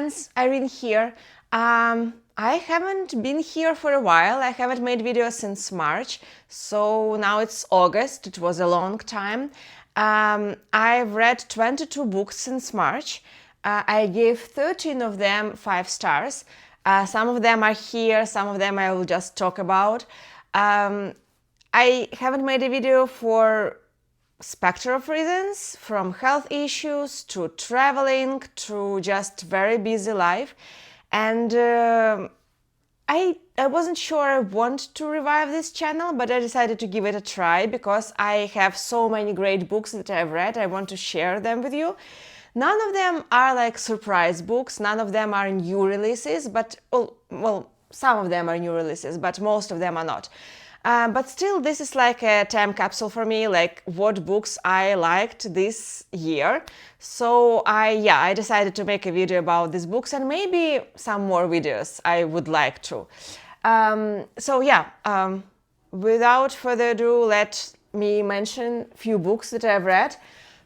friends, Irene here. I haven't been here for a while. I haven't made videos since March, so now it's August. It was a long time. I've read 22 books since March. I gave 13 of them 5 stars. Some of them are here, some of them I will just talk about. I haven't made a video for spectrum of reasons, from health issues to traveling to just very busy life. And I wasn't sure I want to revive this channel, but I decided to give it a try because I have so many great books that I've read. I want to share them with you. None of them are like surprise books, none of them are new releases, but well, some of them are new releases, but most of them are not. But still, this is like a time capsule for me, like what books I liked this year. So I decided to make a video about these books and maybe some more videos I would like to. Without further ado, let me mention a few books that I've read.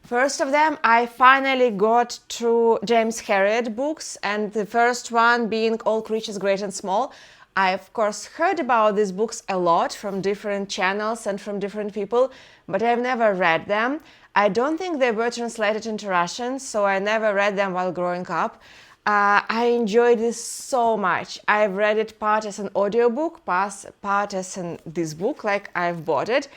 First of them, I finally got to James Herriot books, and the first one being All Creatures Great and Small. I, of course, heard about these books a lot from different channels and from different people, but I've never read them. I don't think they were translated into Russian, so I never read them while growing up. I enjoyed this so much. I've read it part as an audiobook, part as this book, like I've bought it.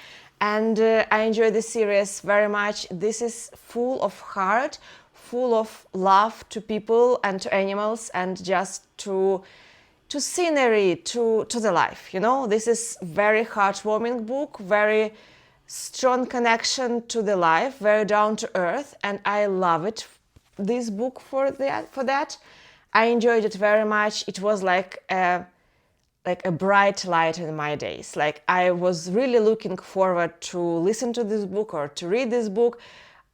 And I enjoy this series very much. This is full of heart, full of love to people and to animals and just to scenery, to the life, you know. This is very heartwarming book, very strong connection to the life, very down to earth, and I love it, this book for that. I enjoyed it very much. It was like a bright light in my days. Like I was really looking forward to listen to this book or to read this book.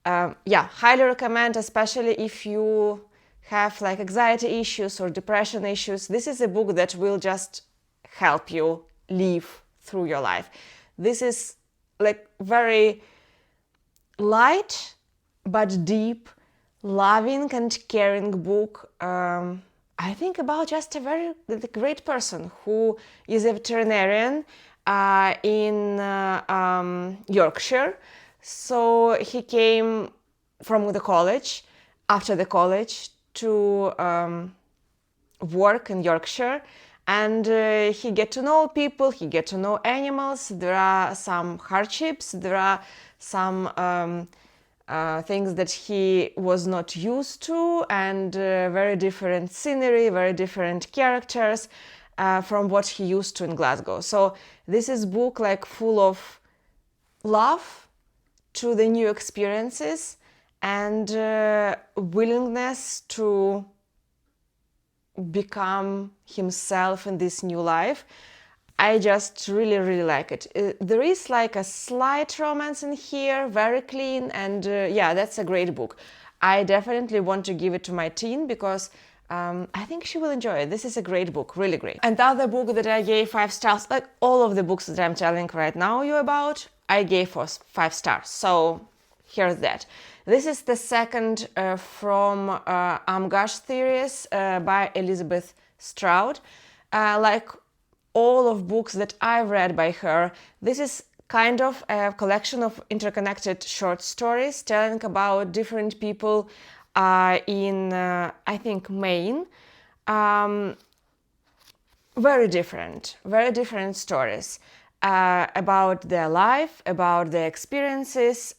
Highly recommend, especially if you have like anxiety issues or depression issues. This is a book that will just help you live through your life. This is like very light but deep, loving and caring book. I think about just a very great person who is a veterinarian in Yorkshire. So he came from the college, after the college, to work in Yorkshire, and he get to know people, he get to know animals. There are some hardships, there are some things that he was not used to, and very different scenery, very different characters from what he used to in Glasgow. So this is book like full of love to the new experiences and willingness to become himself in this new life. I just really like it. There is like a slight romance in here, very clean, and that's a great book. I definitely want to give it to my teen because I think she will enjoy it. This is a great book, really great. And the other book that I gave 5 stars, like all of the books that I'm telling right now you about, I gave 5 stars. So here's that. This is the second from Amgash Theories by Elizabeth Strout. Like all of books that I've read by her, this is kind of a collection of interconnected short stories telling about different people in, I think, Maine. Very different stories about their life, about their experiences.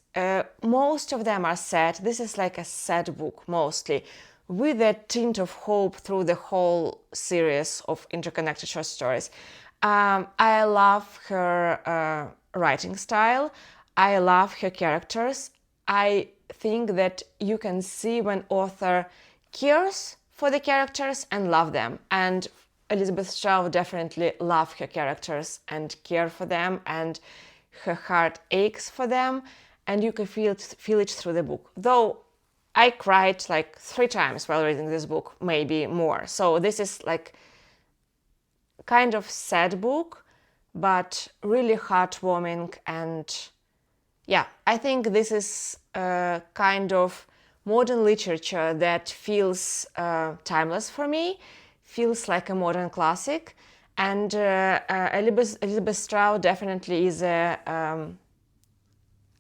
Most of them are sad. This is like a sad book, mostly, with a tint of hope through the whole series of interconnected short stories. I love her writing style. I love her characters. I think that you can see when author cares for the characters and love them. And Elizabeth Strout definitely loves her characters and care for them, and her heart aches for them, and you can feel it through the book. Though I cried like 3 times while reading this book, maybe more. So this is like kind of sad book, but really heartwarming. And yeah, I think this is kind of modern literature that feels timeless for me, feels like a modern classic. And Elizabeth Strout definitely is a...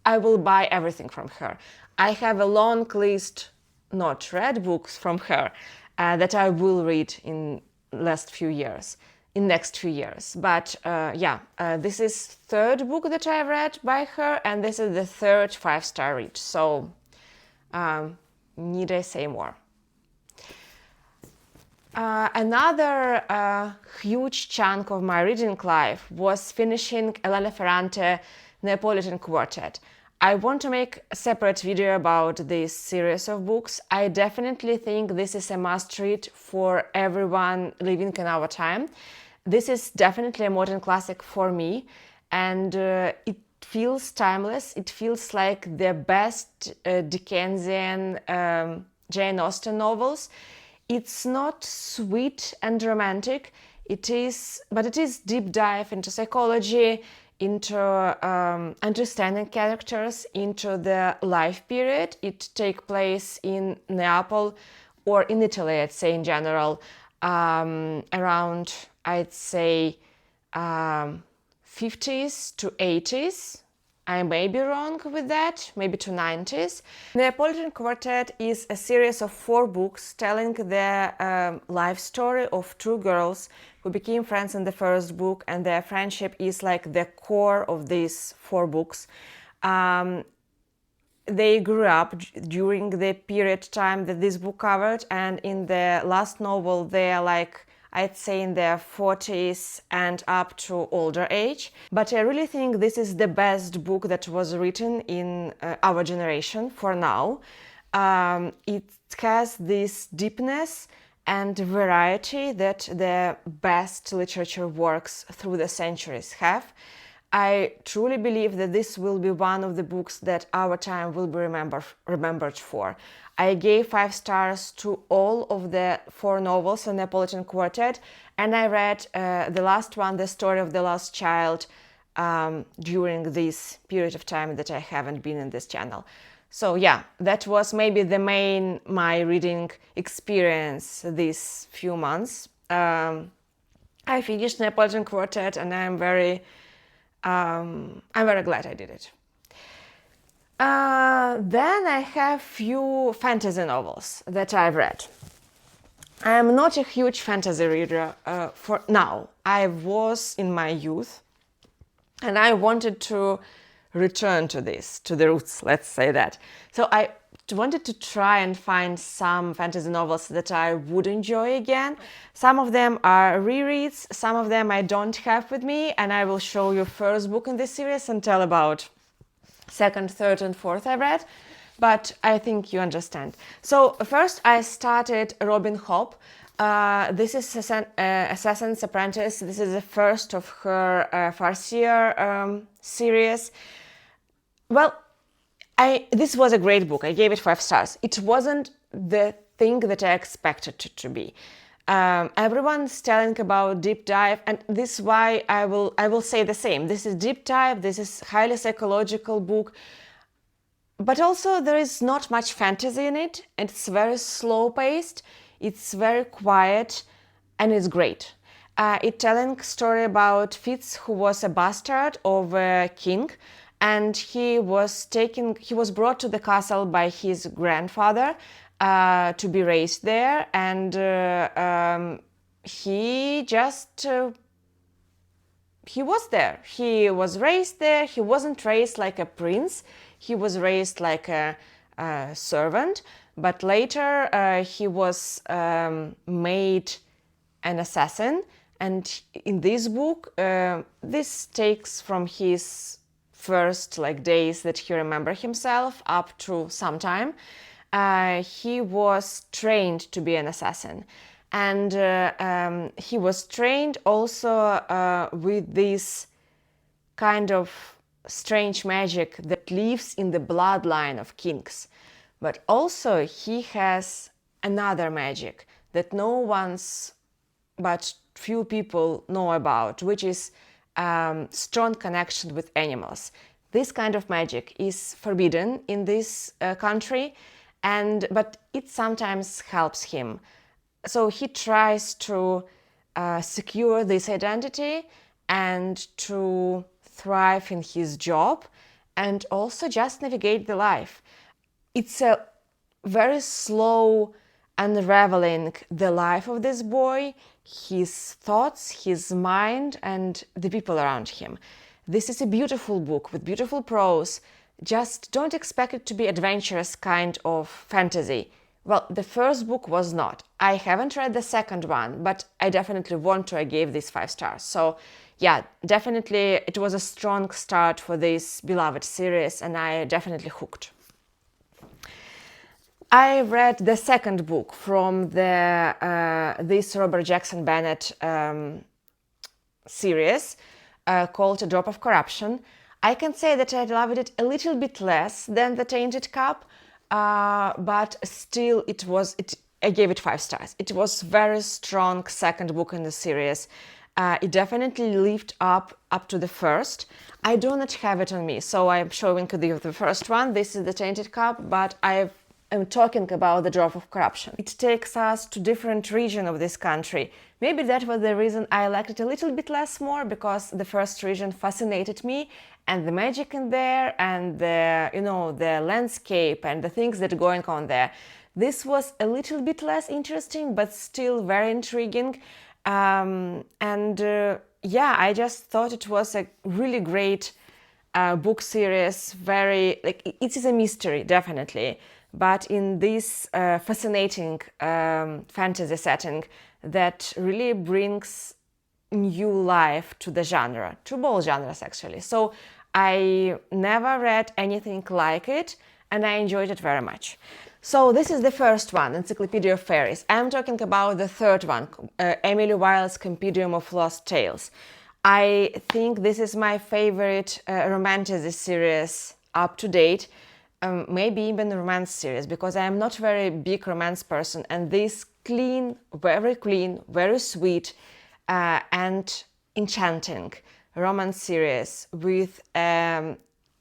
I will buy everything from her. I have a long list, not read books from her, that I will read in next few years. But this is third book that I've read by her, and this is the third 5-star read. So, need I say more? Another huge chunk of my reading life was finishing Elena Ferrante Neapolitan Quartet. I want to make a separate video about this series of books. I definitely think this is a must-read for everyone living in our time. This is definitely a modern classic for me, and it feels timeless. It feels like the best Dickensian Jane Austen novels. It's not sweet and romantic, but it is deep dive into psychology, into understanding characters, into the life period. It takes place in Neapolis, or in Italy, I'd say in general, around, I'd say, 50s to 80s. I may be wrong with that, maybe to 90s. Neapolitan Quartet is a series of 4 books telling the life story of 2 girls who became friends in the first book, and their friendship is like the core of these 4 books. They grew up during the period time that this book covered, and in the last novel they are like, I'd say, in their 40s and up to older age. But I really think this is the best book that was written in our generation for now. It has this deepness and variety that the best literature works through the centuries have. I truly believe that this will be one of the books that our time will be remembered for. I gave 5 stars to all of the 4 novels in Neapolitan Quartet, and I read the last one, The Story of the Lost Child, during this period of time that I haven't been in this channel. So yeah, that was maybe my reading experience these few months. I finished Neapolitan Quartet, and I'm very glad I did it. Then I have few fantasy novels that I've read. I am not a huge fantasy reader for now. I was in my youth, and I wanted to return to the roots, let's say that. So I wanted to try and find some fantasy novels that I would enjoy again. Some of them are rereads, some of them I don't have with me, and I will show you first book in this series and tell about second, third, and fourth I read, but I think you understand. So first I started Robin Hobb. This is Assassin's Apprentice. This is the first of her farcier series. Well, this was a great book. I gave it 5 stars. It wasn't the thing that I expected it to be. Everyone's telling about deep dive, and this is why I will say the same. This is deep dive. This is highly psychological book, but also there is not much fantasy in it. It's very slow paced. It's very quiet, and it's great. It's telling a story about Fitz, who was a bastard of a king, and he was brought to the castle by his grandfather to be raised there, and he was there. He was raised there. He wasn't raised like a prince. He was raised like a servant, but later he was made an assassin. And in this book, this takes from his first days that he remembers himself up to some time. He was trained to be an assassin, and he was trained also with this kind of strange magic that lives in the bloodline of kings. But also he has another magic that but few people know about, which is strong connection with animals. This kind of magic is forbidden in this country, but it sometimes helps him. So he tries to secure this identity and to thrive in his job and also just navigate the life. It's a very slow unraveling the life of this boy, his thoughts, his mind, and the people around him. This is a beautiful book with beautiful prose. Just don't expect it to be adventurous kind of fantasy. Well, the first book was not. I haven't read the second one, but I definitely want to. I gave this 5 stars. So yeah, definitely it was a strong start for this beloved series, and I definitely hooked. I read the second book from this Robert Jackson Bennett series called A Drop of Corruption. I can say that I loved it a little bit less than The Tainted Cup, but still I gave it 5 stars. It was very strong second book in the series. It definitely lived up to the first. I do not have it on me, so I'm showing the first one. This is The Tainted Cup, but I'm talking about The Drop of Corruption. It takes us to different region of this country. Maybe that was the reason I liked it a little bit less more, because the first region fascinated me, and the magic in there, and the landscape and the things that are going on there. This was a little bit less interesting, but still very intriguing. I just thought it was a really great book series. It is a mystery, definitely, but in this fascinating fantasy setting that really brings new life to the genre, to both genres actually. So I never read anything like it, and I enjoyed it very much. So this is the first one, Encyclopedia of Fairies. I'm talking about the third one, Emily Wilde's Compendium of Lost Tales. I think this is my favorite romantasy series up to date, maybe even the romance series, because I am not very big romance person, and this very sweet and enchanting romance series with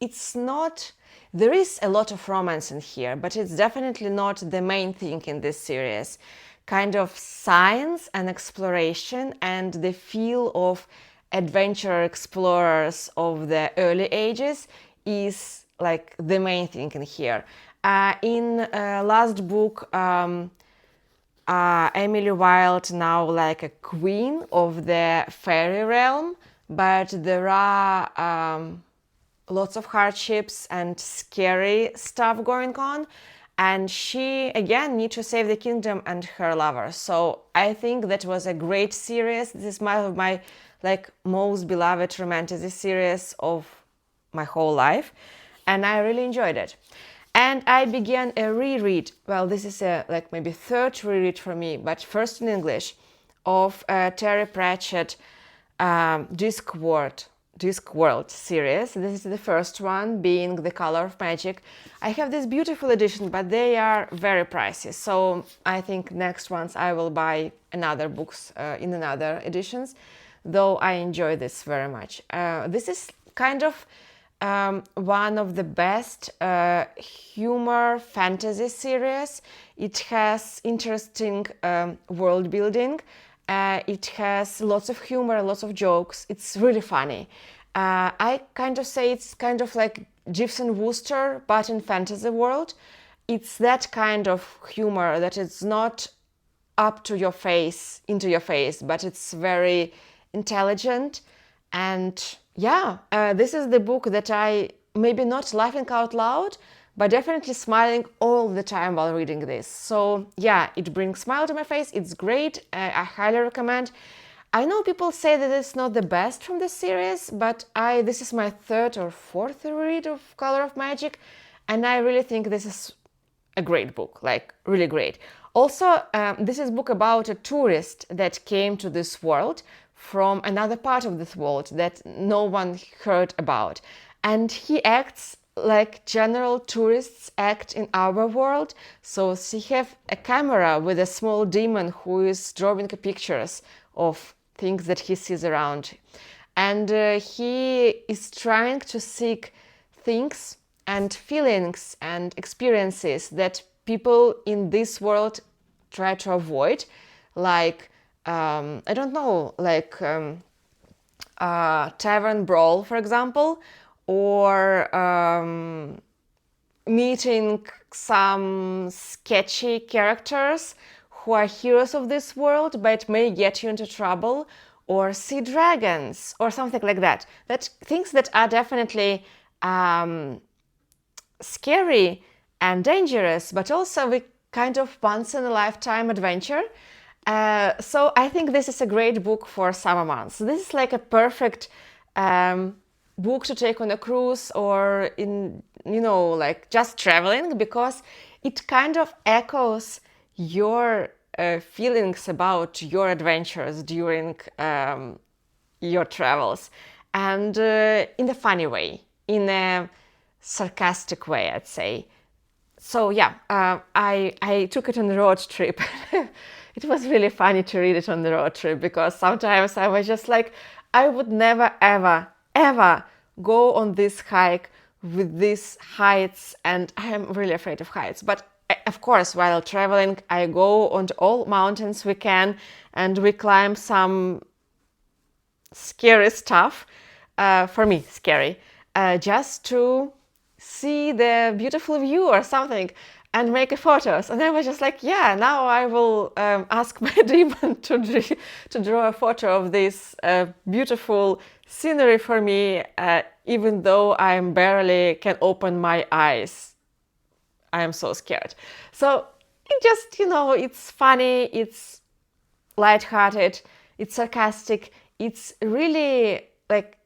it's not, there is a lot of romance in here, but it's definitely not the main thing in this series. Kind of science and exploration and the feel of adventurer explorers of the early ages is like the main thing in here. In last book, Emily Wilde now like a queen of the fairy realm, but there are lots of hardships and scary stuff going on, and she again needs to save the kingdom and her lover. So I think that was a great series. This is one of my most beloved romantic series of my whole life, and I really enjoyed it. And I began a reread. Well, this is maybe third reread for me, but first in English, of Terry Pratchett Discworld series. This is the first one, being The Color of Magic. I have this beautiful edition, but they are very pricey. So I think next ones I will buy another books in another editions, though I enjoy this very much. This is kind of one of the best humor fantasy series. It has interesting world building. It has lots of humor, lots of jokes. It's really funny. I kind of say it's kind of like Jeeves and Wooster, but in fantasy world. It's that kind of humor that is not up to your face, into your face, but it's very intelligent. And this is the book that I, maybe not laughing out loud, but definitely smiling all the time while reading this. So yeah, it brings a smile to my face. It's great. I highly recommend. I know people say that it's not the best from the series, but this is my third or fourth read of Color of Magic, and I really think this is a great book, like really great. Also, this is a book about a tourist that came to this world from another part of this world that no one heard about, and he acts like general tourists act in our world. So she have a camera with a small demon who is drawing pictures of things that he sees around, and he is trying to seek things and feelings and experiences that people in this world try to avoid, like I don't know, like tavern brawl, for example, or meeting some sketchy characters who are heroes of this world but may get you into trouble, or see dragons or something like that. That things that are definitely scary and dangerous, but also a kind of once-in-a-lifetime adventure. So I think this is a great book for summer months. This is like a perfect book to take on a cruise or in, like just traveling, because it kind of echoes your feelings about your adventures during your travels, and in a funny way, in a sarcastic way, I'd say. So yeah, I took it on the road trip. It was really funny to read it on the road trip, because sometimes I was just like, I would never, ever, ever go on this hike with these heights, and I am really afraid of heights. But of course, while traveling, I go on all mountains we can, and we climb some scary stuff, for me, scary, just to see the beautiful view or something and make photos. And I was just like, yeah, now I will ask my demon to draw a photo of this beautiful scenery for me, even though I barely can open my eyes. I am so scared. So it just, it's funny, it's lighthearted, it's sarcastic, it's really like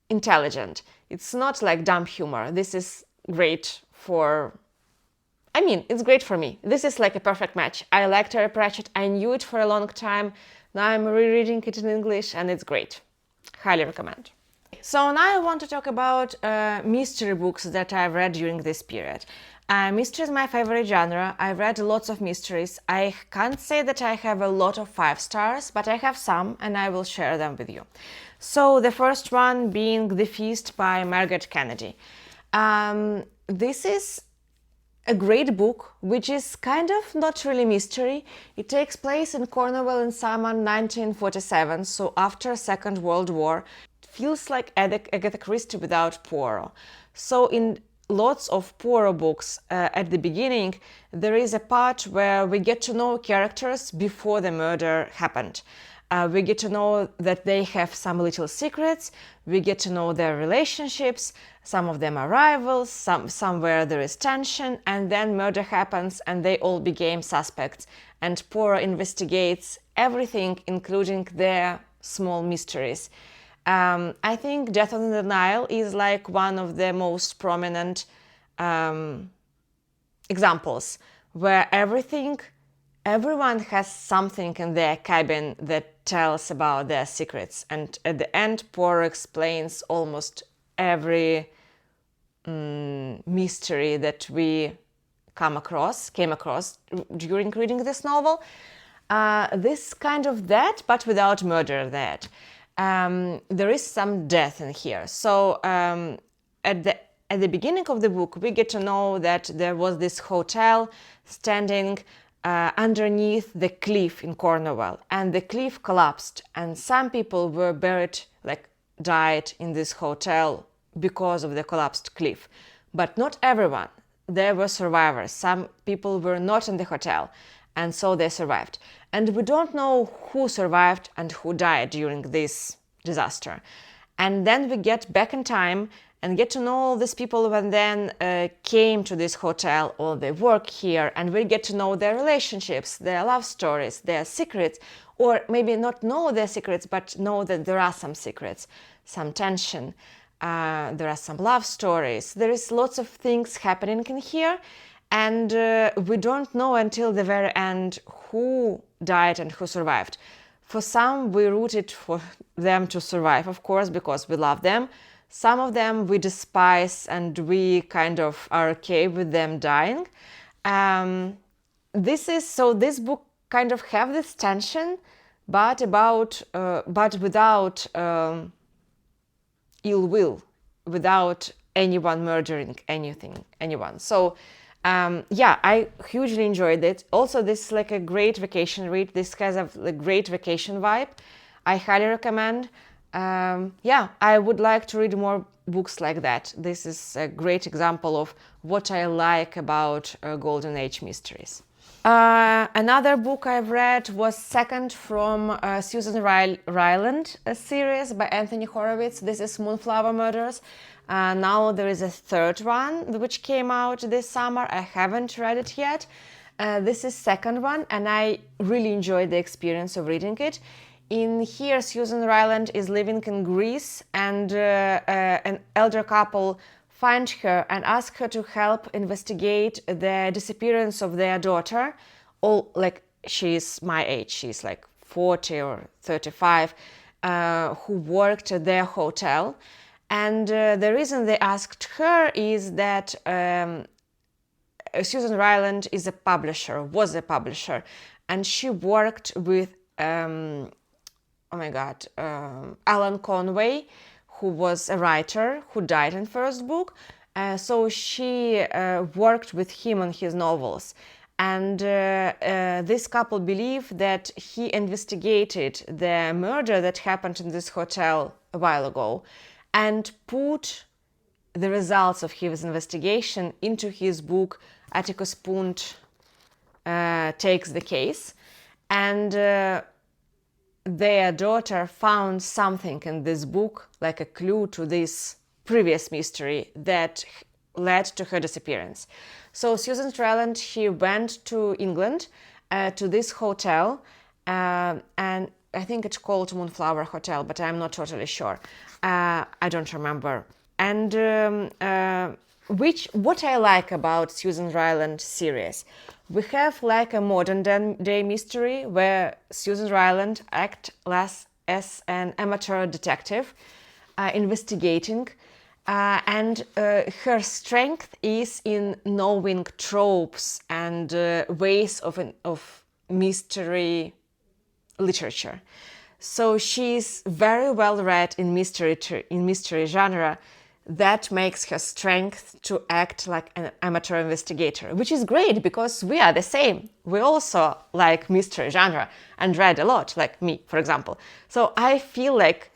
intelligent. It's not like dumb humor. This is great it's great for me. This is like a perfect match. I liked Terry Pratchett. I knew it for a long time. Now I'm rereading it in English, and it's great. Highly recommend. So now I want to talk about mystery books that I've read during this period. Mystery is my favorite genre. I've read lots of mysteries. I can't say that I have a lot of 5 stars, but I have some, and I will share them with you. So the first one being The Feast by Margaret Kennedy. This is a great book, which is kind of not really mystery. It takes place in Cornwall in summer 1947, so after Second World War. It feels like Agatha Christie without Poirot. So in lots of Poirot books, at the beginning, there is a part where we get to know characters before the murder happened. We get to know that they have some little secrets, we get to know their relationships, some of them are rivals, somewhere there is tension, and then murder happens and they all became suspects. And Poirot investigates everything, including their small mysteries. I think Death on the Nile is like one of the most prominent examples where everyone has something in their cabin that tells about their secrets, and at the end Poirot explains almost every mystery that we came across during reading this novel. This kind of that, but without murder that. There is some death in here. So at the beginning of the book, we get to know that there was this hotel standing underneath the cliff in Cornwall, and the cliff collapsed, and some people were died in this hotel because of the collapsed cliff. But not everyone. There were survivors. Some people were not in the hotel, and so they survived. And we don't know who survived and who died during this disaster. And then we get back in time and get to know all these people who then came to this hotel, or they work here, and we get to know their relationships, their love stories, their secrets, or maybe not know their secrets, but know that there are some secrets, some tension, there are some love stories. There is lots of things happening in here, and we don't know until the very end who died and who survived. For some, we rooted for them to survive, of course, because we love them. Some of them we despise and we kind of are okay with them dying. This book kind of have this tension, but without ill will, without anyone murdering anyone. So Yeah, I hugely enjoyed it. Also, this is like a great vacation read. This has a great vacation vibe. I highly recommend. Yeah, I would like to read more books like that. This is a great example of what I like about Golden Age mysteries. Another book I've read was second from Susan Ryland series by Anthony Horowitz. This is Moonflower Murders. Now there is a third one which came out this summer. I haven't read it yet. This is second one, and I really enjoyed the experience of reading it. In here, Susan Ryland is living in Greece, and an elder couple find her and ask her to help investigate the disappearance of their daughter. All like she's my age, she's like 40 or 35, who worked at their hotel. And the reason they asked her is that Susan Ryland is was a publisher, and she worked with Alan Conway, who was a writer who died in first book. So she worked with him on his novels. And this couple believe that he investigated the murder that happened in this hotel a while ago and put the results of his investigation into his book Atticus Punt Takes the Case. And their daughter found something in this book, like a clue to this previous mystery that led to her disappearance. So Susan Ryland, she went to England, to this hotel, and I think it's called Moonflower Hotel, but I'm not totally sure. I don't remember. And what I like about Susan Ryland series, we have like a modern day mystery where Susan Ryland acts as an amateur detective investigating, and her strength is in knowing tropes and ways of mystery literature. So she's very well read in mystery genre. That makes her strength to act like an amateur investigator, which is great because we are the same. We also like mystery genre and read a lot, like me, for example. So I feel like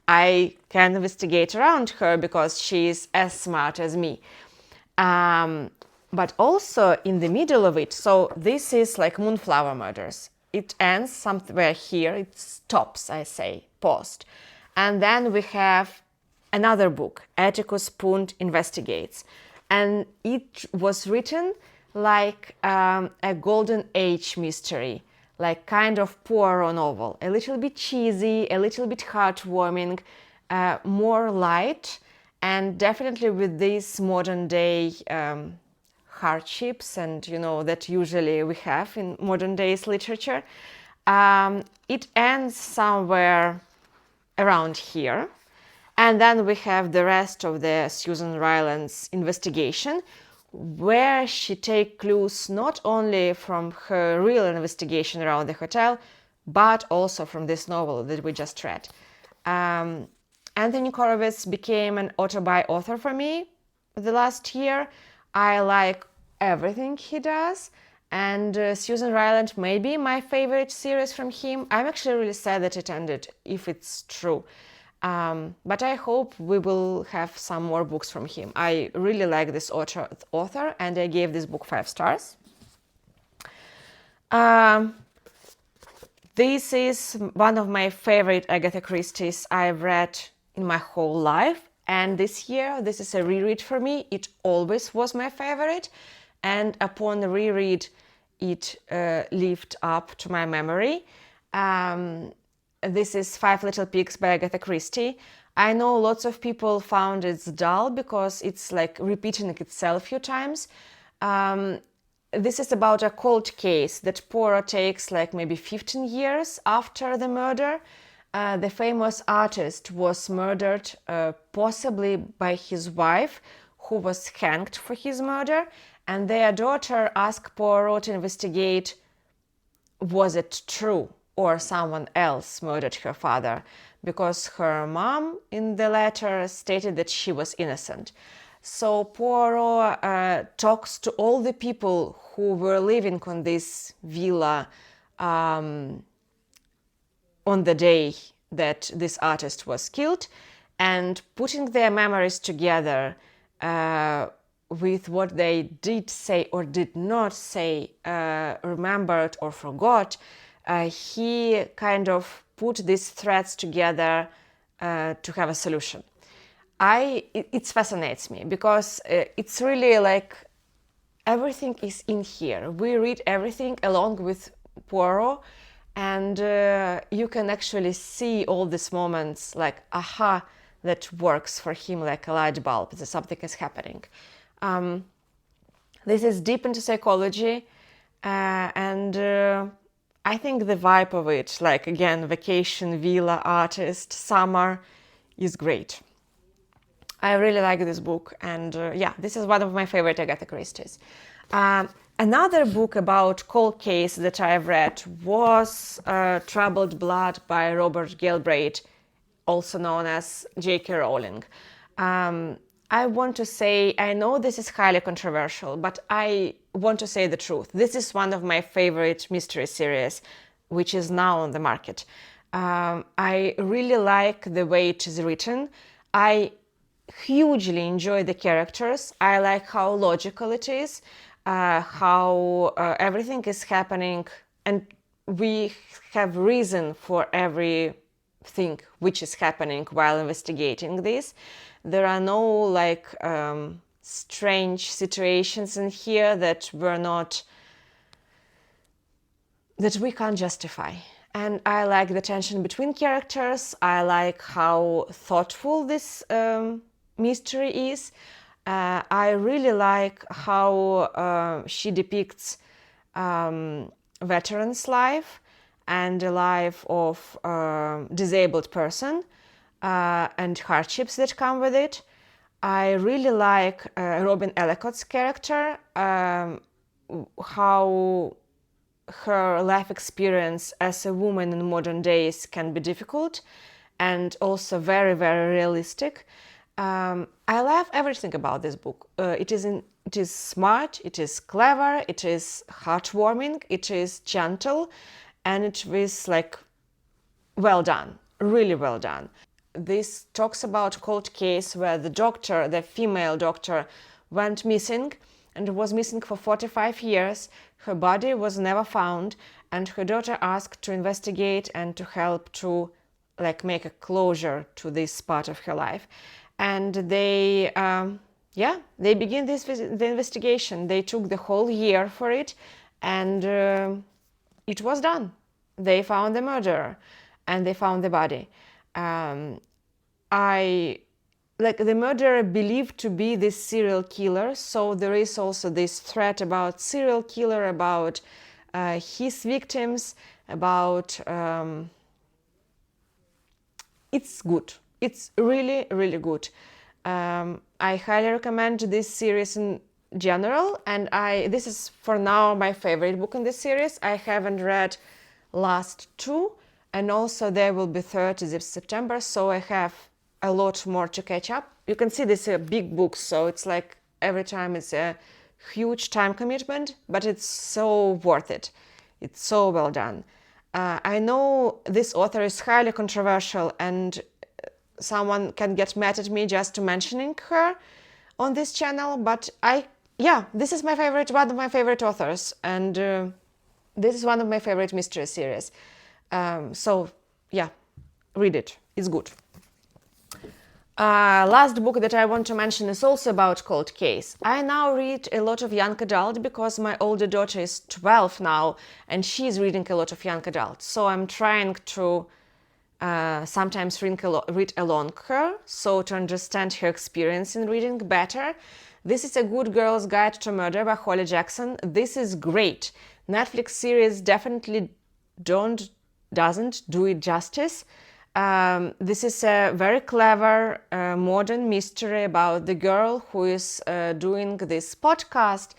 I can investigate around her because she's as smart as me. But also in the middle of it, so this is like Moonflower Murders. It ends somewhere here, it stops, I say, paused. And then we have another book, Atticus Punt Investigates. And it was written like a Golden Age mystery, like kind of Poirot novel. A little bit cheesy, a little bit heartwarming, more light, and definitely with these modern day hardships and, that usually we have in modern days literature. It ends somewhere around here. And then we have the rest of the Susan Ryland's investigation, where she takes clues not only from her real investigation around the hotel, but also from this novel that we just read. Anthony Horowitz became an auto-buy author for me the last year. I like everything he does, and Susan Ryland may be my favorite series from him. I'm actually really sad that it ended, if it's true. But I hope we will have some more books from him. I really like this author, and I gave this book 5 stars. This is one of my favorite Agatha Christie's I've read in my whole life, and this year this is a reread for me. It always was my favorite, and upon reread it lived up to my memory. This is 5 Little Pigs by Agatha Christie. I know lots of people found it dull because it's like repeating itself a few times. This is about a cold case that Poirot takes like maybe 15 years after the murder. The famous artist was murdered possibly by his wife, who was hanged for his murder, and their daughter asked Poirot to investigate, was it true or someone else murdered her father, because her mom in the letter stated that she was innocent. So Poirot talks to all the people who were living on this villa on the day that this artist was killed, and putting their memories together with what they did say or did not say, remembered or forgot, he kind of put these threads together to have a solution. It fascinates me because it's really like everything is in here. We read everything along with Poirot, and you can actually see all these moments like aha, that works for him like a light bulb, that something is happening. This is deep into psychology, and I think the vibe of it, like again, vacation, villa, artist, summer, is great. I really like this book, and yeah, this is one of my favorite Agatha Christie's. Another book about cold case that I've read was Troubled Blood by Robert Galbraith, also known as J.K. Rowling. I want to say, I know this is highly controversial, but I want to say the truth. This is one of my favorite mystery series, which is now on the market. I really like the way it is written. I hugely enjoy the characters. I like how logical it is, how everything is happening, and we have reason for everything which is happening while investigating this. There are no like strange situations in here that we can't justify. And I like the tension between characters. I like how thoughtful this mystery is. I really like how she depicts veteran's life and the life of a disabled person and hardships that come with it. I really like Robin Ellicott's character, how her life experience as a woman in modern days can be difficult and also very, very realistic. I love everything about this book. It is smart, it is clever, it is heartwarming, it is gentle, and it is like well done, really well done. This talks about a cold case where the female doctor, went missing and was missing for 45 years. Her body was never found, and her daughter asked to investigate and to help to like make a closure to this part of her life. And they begin the investigation. They took the whole year for it, and it was done. They found the murderer, and they found the body. The murderer believed to be this serial killer, so there is also this threat about serial killer, about his victims, about... it's good. It's really, really good. I highly recommend this series in general, and this is for now my favorite book in this series. I haven't read last two, and also there will be third this September, so I have a lot more to catch up. You can see this is a big book, so it's like every time it's a huge time commitment, but it's so worth it. It's so well done. I know this author is highly controversial, and someone can get mad at me just to mentioning her on this channel, but this is one of my favorite authors, and this is one of my favorite mystery series. So yeah, read it. It's good. Last book that I want to mention is also about cold case. I now read a lot of young adult because my older daughter is 12 now, and she's reading a lot of young adult. So I'm trying to sometimes read along her, so to understand her experience in reading better. This is A Good Girl's Guide to Murder by Holly Jackson. This is great. Netflix series definitely doesn't do it justice. This is a very clever modern mystery about the girl who is doing this podcast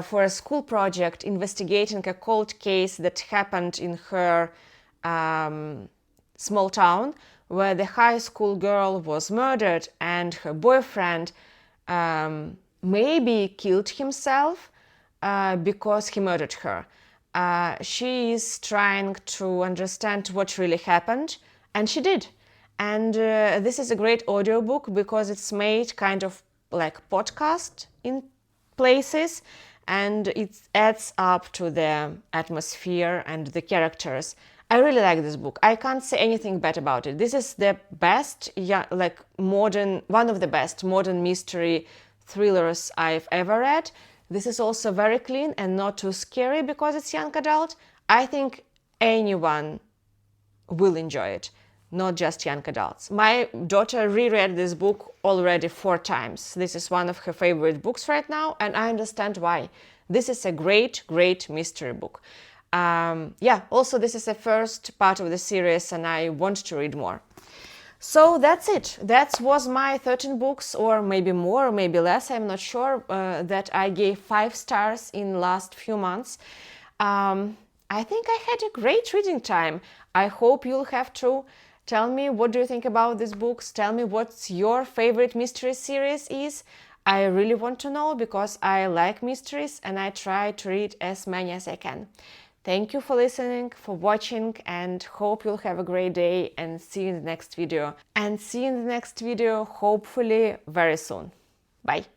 for a school project, investigating a cold case that happened in her small town, where the high school girl was murdered and her boyfriend maybe killed himself because he murdered her. She is trying to understand what really happened, and she did. And this is a great audiobook because it's made kind of like podcast in places, and it adds up to the atmosphere and the characters. I really like this book. I can't say anything bad about it. This is the best, like modern, one of the best modern mystery thrillers I've ever read. This is also very clean and not too scary because it's young adult. I think anyone will enjoy it, not just young adults. My daughter reread this book already 4 times. This is one of her favorite books right now, and I understand why. This is a great, great mystery book. Also this is the first part of the series and I want to read more. So that's it. That was my 13 books, or maybe more, or maybe less, I'm not sure, that I gave 5 stars in last few months. I think I had a great reading time. I hope you'll have too. Tell me, what do you think about these books? Tell me what's your favorite mystery series is. I really want to know because I like mysteries and I try to read as many as I can. Thank you for listening, for watching, and hope you'll have a great day and see you in the next video. And see you in the next video, hopefully very soon. Bye.